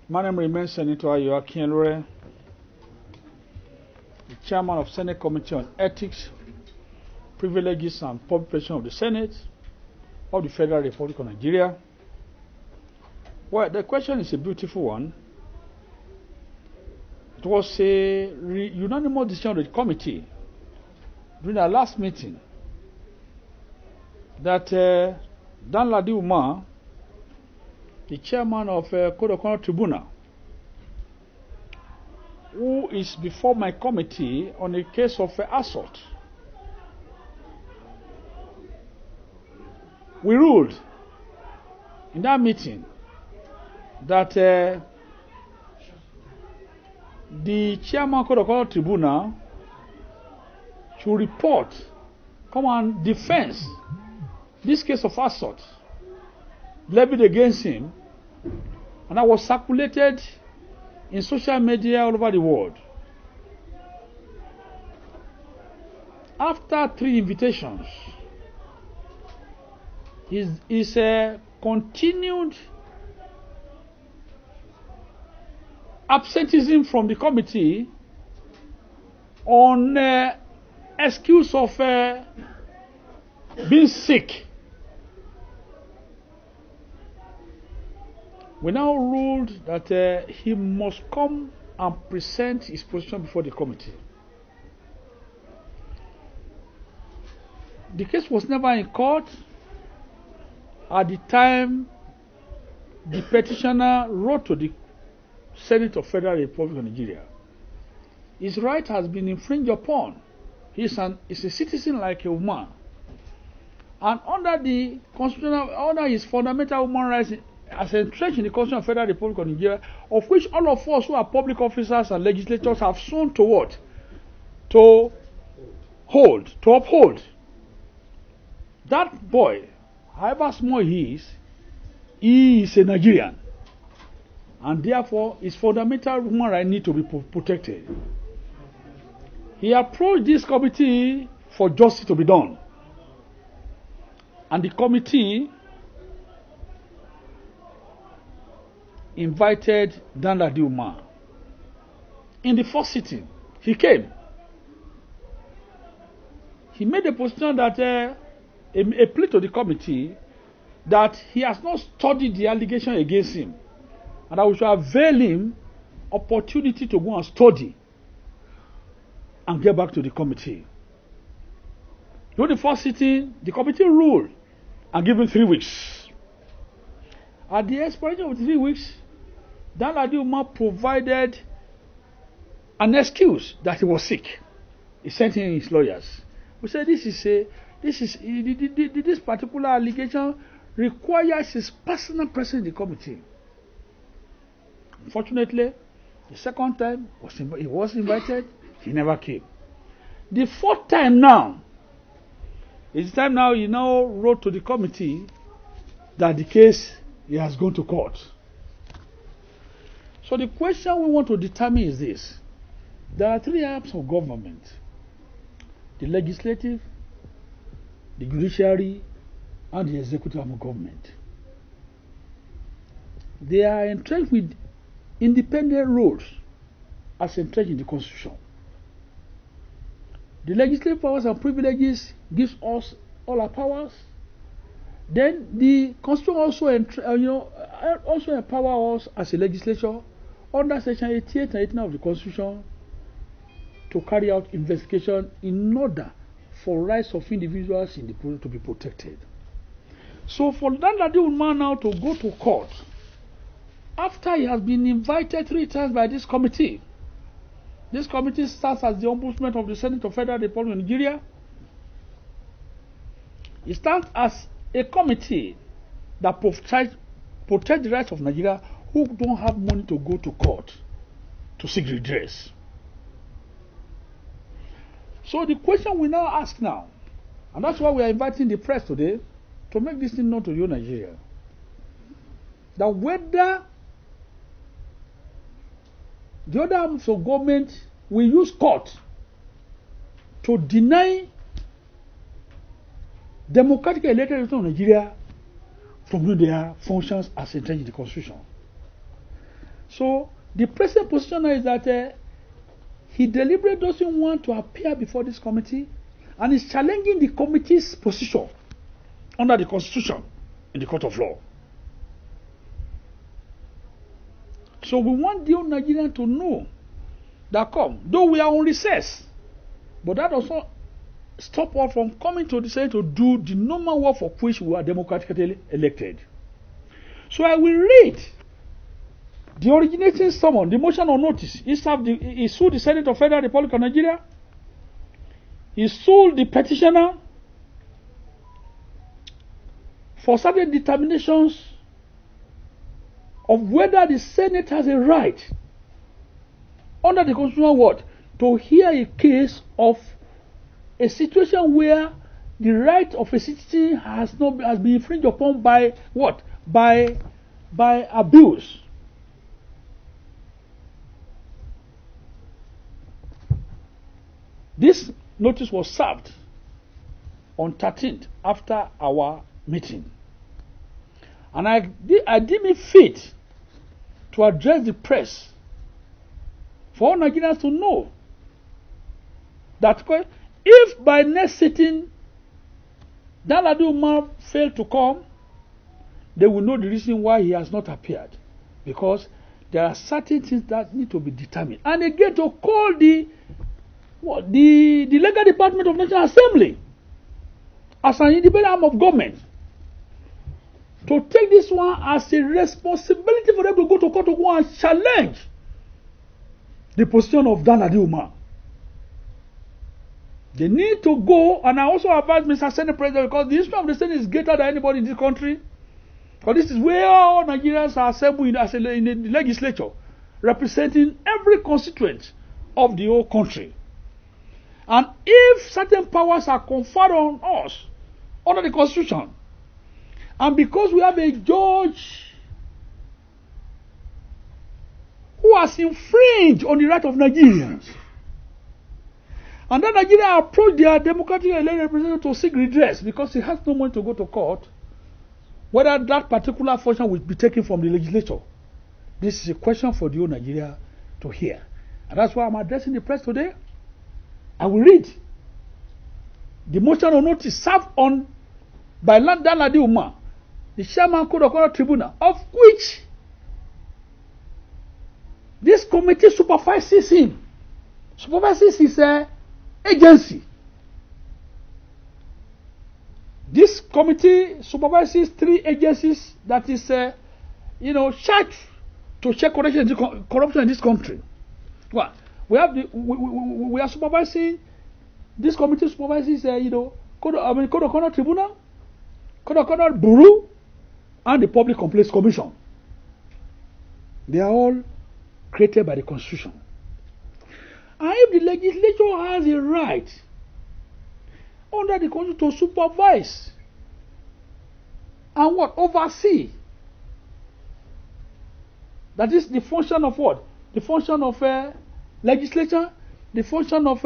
My name remains Senator Ayo Akinlore, the Chairman of Senate Committee on Ethics, Privileges and Public Relations of the Senate of the Federal Republic of Nigeria. Well, the question is a beautiful one. It was a unanimous decision of the committee during our last meeting that Danladi Umar, the chairman of Code of Conduct Tribunal, who is before my committee on a case of assault, we ruled in that meeting that the chairman of Code of Conduct Tribunal should report, come and defend this case of assault levied against him, and that was circulated in social media all over the world. After 3 invitations, his continued absenteeism from the committee on excuse of being sick. We now ruled that he must come and present his position before the committee. The case was never in court at the time the petitioner wrote to the Senate of Federal Republic of Nigeria. His right has been infringed upon. He's a citizen like a woman. And under the under his fundamental human rights as entrenched in the Constitution of the Federal Republic of Nigeria, of which all of us who are public officers and legislators have sworn to what? To uphold. That boy, however small he is a Nigerian. And therefore, his fundamental human rights need to be protected. He approached this committee for justice to be done. And the committee invited Danladi Umar. In the first sitting, he came. He made a position that a plea to the committee that he has not studied the allegation against him, and that we should avail him opportunity to go and study and get back to the committee. During the first sitting, the committee ruled and gave him 3 weeks. At the expiration of 3 weeks, Danladi Umar provided an excuse that he was sick. He sent in his lawyers. We said this particular allegation requires his personal presence in the committee. Unfortunately, the second time he was invited, he never came. The fourth time now, it's time now he now wrote to the committee that the case he has gone to court. So the question we want to determine is this. There are 3 arms of government: the legislative, the judiciary, and the executive arm of government. They are entrenched with independent roles as entrenched in the Constitution. The legislative powers and privileges gives us all our powers. Then the Constitution also empower us as a legislature under Section 88 and 89 of the Constitution to carry out investigation in order for rights of individuals in the project to be protected. So for Danladi Umar now to go to court after he has been invited 3 times by this committee. This committee starts as the Ombudsman of the Senate of Federal Republic of Nigeria. It stands as a committee that protect the rights of Nigeria who don't have money to go to court to seek redress. So the question we now ask now, and that's why we are inviting the press today to make this thing known to you, Nigeria, that whether the other arms of government will use court to deny democratic elected representatives of Nigeria from doing their functions as entrenched in the Constitution. So the present position now is that he deliberately doesn't want to appear before this committee, and is challenging the committee's position under the Constitution in the court of law. So we want the old Nigerian to know that though we are on recess, but that does not stop us from coming to the Senate to do the normal work for which we are democratically elected. So I will read the originating summons, the motion on notice. He sued the Senate of Federal Republic of Nigeria. He sued the petitioner for certain determinations of whether the Senate has a right under the constitutional word to hear a case of a situation where the right of a citizen has been infringed upon by what? By abuse. This notice was served on 13th after our meeting. And I deem it fit to address the press for all Nigerians to know that if by next sitting Danladi Umar failed to come, they will know the reason why he has not appeared. Because there are certain things that need to be determined. And again, to call the legal department of National Assembly as an independent arm of government, to take this one as a responsibility for them to go to court to go and challenge the position of Danladi Umar. They need to go, and I also advise Mr. Senate President, because the history of the Senate is greater than anybody in this country. Because this is where all Nigerians are assembled in the legislature, representing every constituent of the whole country. And if certain powers are conferred on us under the Constitution, and because we have a judge who has infringed on the right of Nigerians, and then Nigeria approached their democratically elected representative to seek redress because he has no money to go to court, whether that particular function will be taken from the legislature. This is a question for the whole Nigeria to hear. And that's why I'm addressing the press today. I will read the motion on notice served on by Danladi Umar, the chairman Code of Conduct Tribunal, of which this committee supervises him. Supervises his agency. This committee supervises 3 agencies that is, charged to check corruption in this country. Well, we are supervising. This committee supervises, Code of Conduct Tribunal, Code of Conduct Bureau, and the Public Complaints Commission. They are all created by the Constitution. And if the legislature has a right under the Constitution to supervise and oversee, that is the function of what? The function of legislature, the function of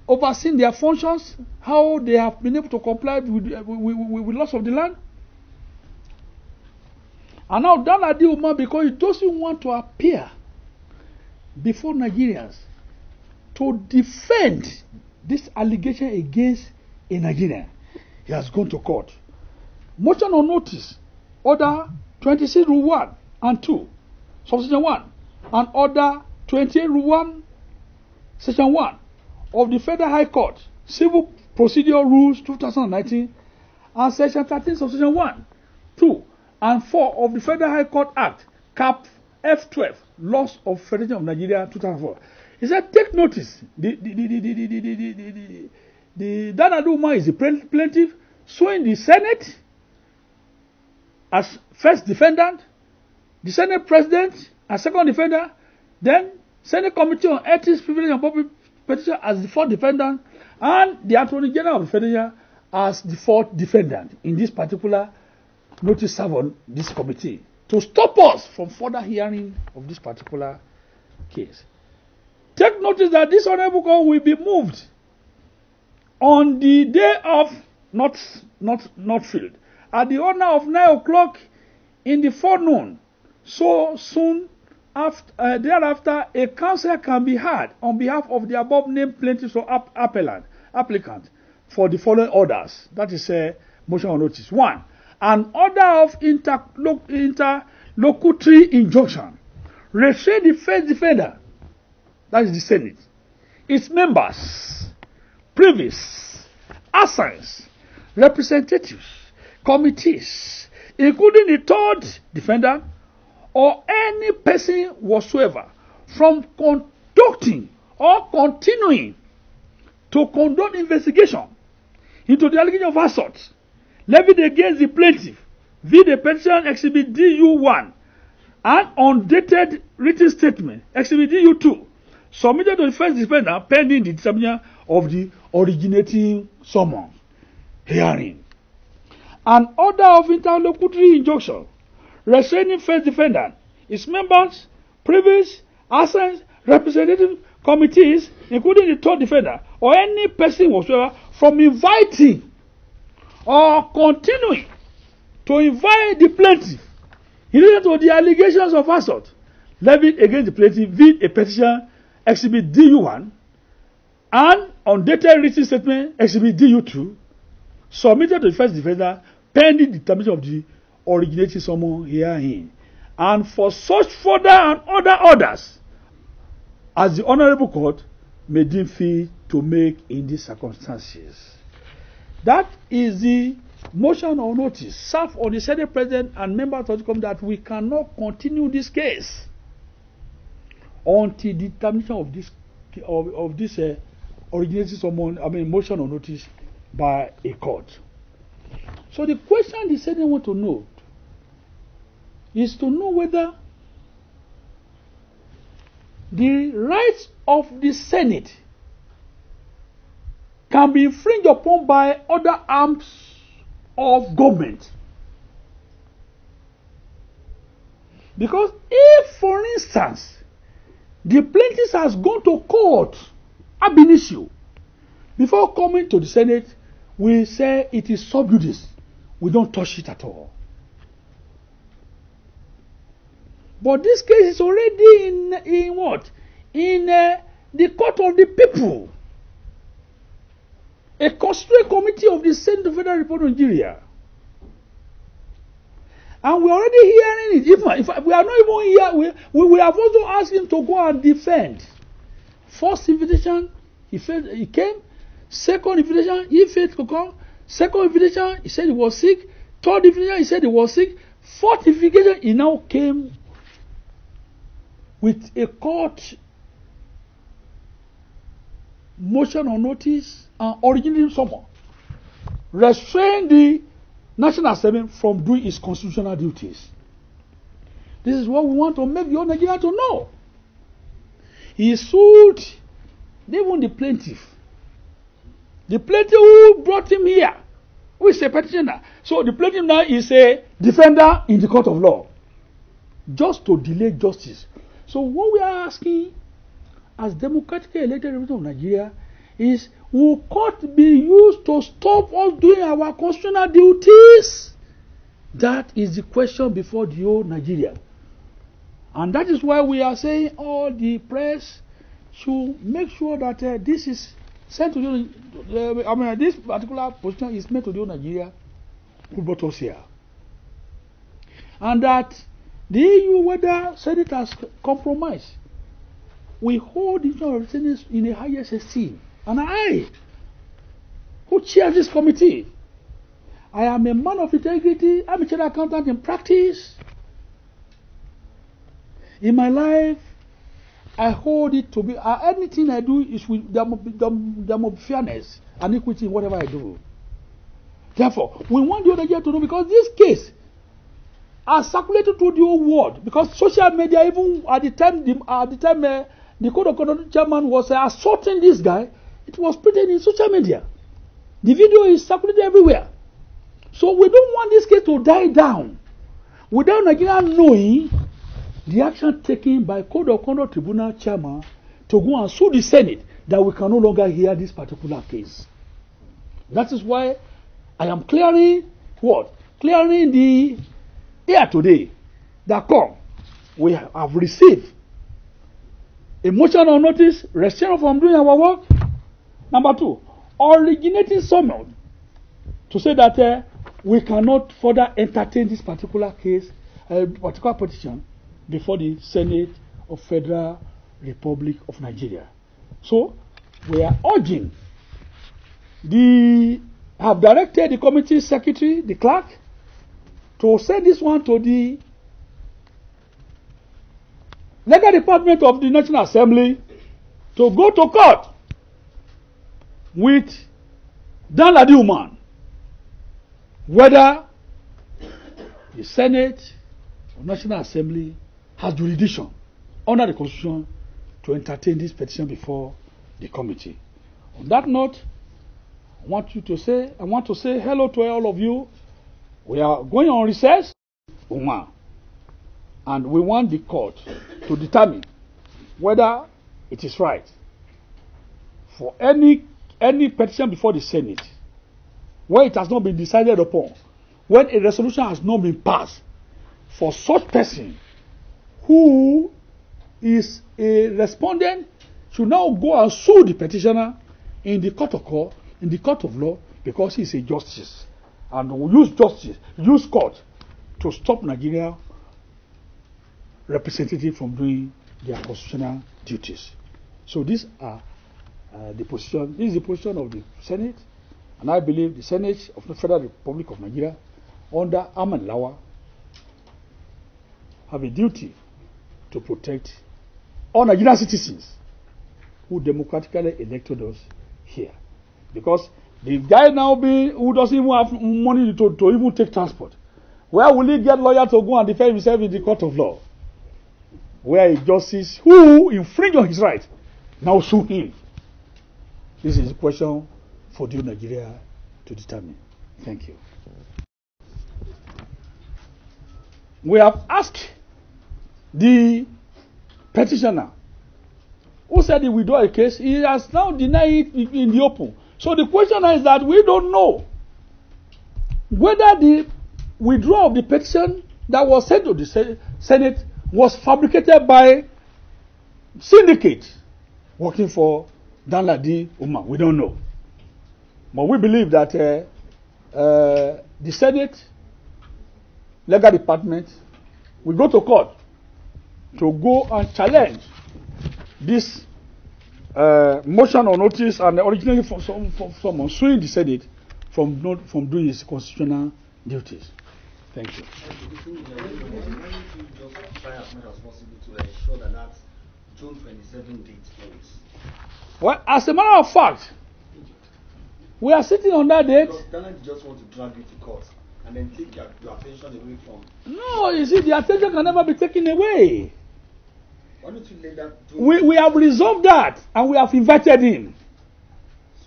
overseeing their functions, how they have been able to comply with laws of the land. And now Danladi Umar, because he doesn't want to appear before Nigerians to defend this allegation against a Nigerian, he has gone to court. Motion on notice, Order 26 Rule 1 and 2, Subsection 1, and Order 28 Rule 1, Section 1 of the Federal High Court, Civil Procedure Rules 2019, and Section 13, Subsection 1, 2, and 4 of the Federal High Court Act, Cap F12, Laws of Federation of Nigeria 2004. He said, take notice. The Danladi Umar is the plaintiff, suing the Senate as first defendant, the Senate President as second defendant, then Senate Committee on Ethics, Privilege and Public Petition as the fourth defendant, and the Attorney General of the Federation as the fourth defendant in this particular notice served on this committee to stop us from further hearing of this particular case. Take notice that this honorable court will be moved on the day of not filled at the honor of 9 o'clock in the forenoon, so soon after, thereafter, a counsel can be had on behalf of the above named plaintiffs or applicant for the following orders. That is a motion on notice. 1. An order of interlocutory injunction. Restrain the first defender, that is the Senate, its members, privies, assigns, representatives, committees, including the third defender, or any person whatsoever, from conducting or continuing to conduct investigation into the allegation of assault levied against the plaintiff, via the petition Exhibit DU1, and undated written statement Exhibit DU2, submitted to the first defender pending the determination of the originating summons hearing. An order of interlocutory injunction restraining first defendant, its members, privies, assigns, representative committees, including the third defender, or any person whatsoever, from inviting or continuing to invite the plaintiff in relation to the allegations of assault levied against the plaintiff via a petition Exhibit DU1 and undated written statement Exhibit DU2, submitted to the first defender pending determination of the originating summons herein, and for such further and other orders as the Honorable Court may deem fit to make in these circumstances. That is the motion of notice served on the Senate President and members of the committee that we cannot continue this case until the determination of this originating summons, motion of notice by a court. So the question the Senate want to know is to know whether the rights of the Senate can be infringed upon by other arms of government. Because if, for instance, the plaintiff has gone to court ab initio, before coming to the Senate, we say it is sub judice. We don't touch it at all. But this case is already in what? In the court of the people. A constituent committee of the Senate of Federal Republic of Nigeria. And we're already hearing it. If we are not even here, we have also asked him to go and defend. First invitation, he came. Second invitation, he failed to come. Second invitation, he said he was sick. Third invitation, he said he was sick. Fourth invitation, he now came with a court motion on notice and originating summons, restrain the National Assembly from doing its constitutional duties. This is what we want to make the whole Nigeria to know. He sued even the plaintiff. The plaintiff who brought him here, who is a petitioner. So the plaintiff now is a defender in the court of law, just to delay justice. So what we are asking as democratically elected representatives of Nigeria is, will court be used to stop us doing our constitutional duties? That is the question before the whole Nigeria. And that is why we are saying all the press should make sure that this is sent to the, this particular position is made to the whole Nigeria who brought us here. And that the EU, whether Senate has compromised, we hold the issue of Senate in the highest esteem. And I, who chairs this committee, I am a man of integrity. I'm a chartered accountant in practice. In my life, I hold it to be, anything I do is with, there must be fairness and equity in whatever I do. Therefore, we want the other year to know, because this case has circulated through the whole world, because social media, even at the time the Code of Conduct chairman was assaulting this guy, it was printed in social media. The video is circulated everywhere. So we don't want this case to die down without Nigeria knowing the action taken by Code of Conduct Tribunal chairman to go and sue the Senate that we can no longer hear this particular case. That is why I am clearing what? Clearing the here today that come, we have received a motion of notice, restriction from doing our work. Number 2, originating summons to say that we cannot further entertain this particular case, particular petition before the Senate of Federal Republic of Nigeria. So we are urging have directed the committee secretary, the clerk, to send this one to the legal department of the National Assembly to go to court with Danladi Umar, whether the Senate or National Assembly has jurisdiction under the Constitution to entertain this petition before the committee. On that note, I want to say hello to all of you. We are going on recess, and we want the court to determine whether it is right for any petition before the Senate, where it has not been decided upon, when a resolution has not been passed, for such person who is a respondent should now go and sue the petitioner in the court of law, because he is a justice, and will use court to stop Nigeria representative from doing their constitutional duties. So these are the position. This is the position of the Senate, and I believe the Senate of the Federal Republic of Nigeria, under Ahmed Lawa, have a duty to protect all Nigerian citizens who democratically elected us here. Because the guy now who doesn't even have money to even take transport, where will he get lawyer to go and defend himself in the court of law? Where a justice who infringe on his right now sue him. This is a question for the Nigeria to determine. Thank you. We have asked the petitioner who said he withdrew a case. He has now denied it in the open. So the question is that we don't know whether the withdrawal of the petition that was sent to the Senate was fabricated by syndicate working for Danladi Umar. We don't know. But we believe that the Senate legal department will go to court to go and challenge this motion or notice, and originally for someone suing the Senate from doing his constitutional duties. Thank you. Try as much as possible to ensure that June 27 date ends. Well, as a matter of fact, we are sitting on that date. Because you just want to drag you to court and then take your attention away from. No, you see, the attention can never be taken away. Why don't you let that do? We have resolved that, and we have invited him.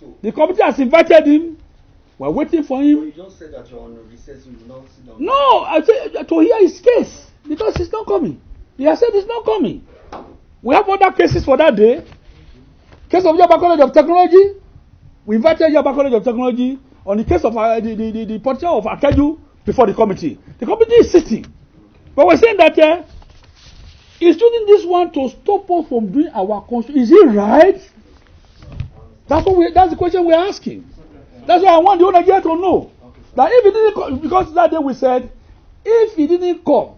So the committee has invited him. We're waiting for him. You just said that you're on recess, you will not sit down. No, I said to hear his case, because he's not coming. He has said he's not coming. We have other cases for that day. Case of Yaba College of Technology. We invited Yaba College of Technology on the case of the petition of Akeju before the committee. The committee is sitting. But we're saying that he's using this one to stop us from doing our constitution. Is it right? That's the question we're asking. That's why I want the Nigeria to know. That if he didn't come, because that day we said, if he didn't come,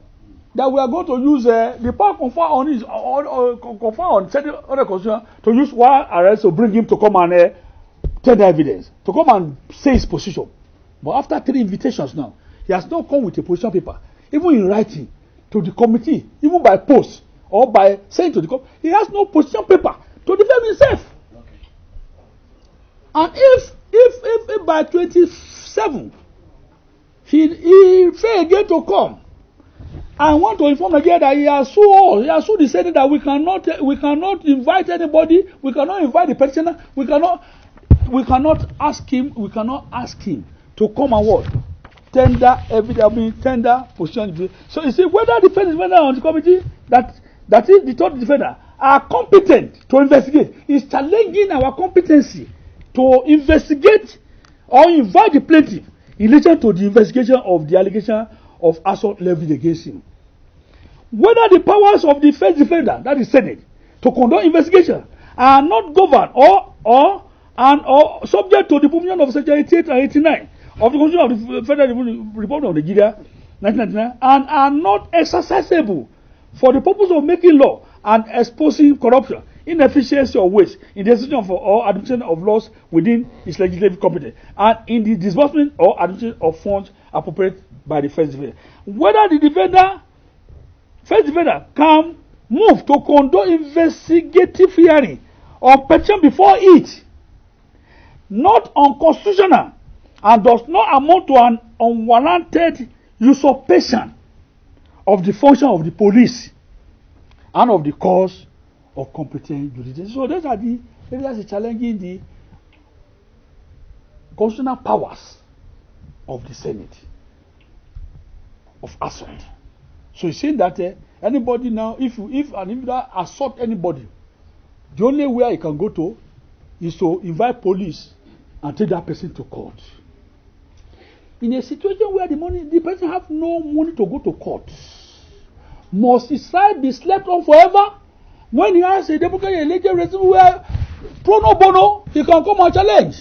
that we are going to use the power confer on his confer on other constitution to use warrant arrest to bring him to come and tender evidence, to come and say his position. But after 3 invitations now, he has not come with a position paper, even in writing to the committee, even by post or by saying to the committee, he has no position paper to defend himself. Okay. And if by 27 he fail again to come, I want to inform again that he has sued the Senate that we cannot invite anybody, we cannot invite the petitioner, we cannot ask him to come and what? Tender evidence, tender position. So you see, whether the defender on the committee that is the third defender are competent to investigate, is challenging our competency to investigate or invite the plaintiff in relation to the investigation of the allegation of assault levied against him. Whether the powers of the first defender, that is Senate, to conduct investigation are not governed or subject to the provision of Section 88 and 89 of the Constitution of the Federal Republic of Nigeria, 1999, and are not exercisable for the purpose of making law and exposing corruption, inefficiency, or waste in the execution of or administration of laws within its legislative competence, and in the disbursement or administration of funds appropriated by the first defender. Whether the first defender can move to conduct investigative hearing or petition before it, not unconstitutional, and does not amount to an unwarranted usurpation of the function of the police and of the cause of competent jurisdiction. So those are the areas challenging the constitutional powers of the Senate of assault. So he's saying that anybody now, if an individual assault anybody, the only way he can go to is to invite police and take that person to court. In a situation where the person have no money to go to court, must his side be slept on forever? When he has a democratic elected resident where pro no bono, he can come and challenge.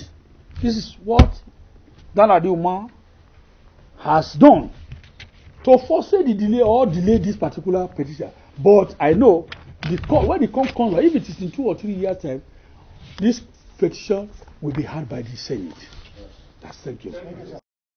This is what Danladi Umar has done to foresee the delay or delay this particular petition. But I know when the court comes, if it is in 2 or 3 years' time, this petition will be heard by the Senate. Thank you.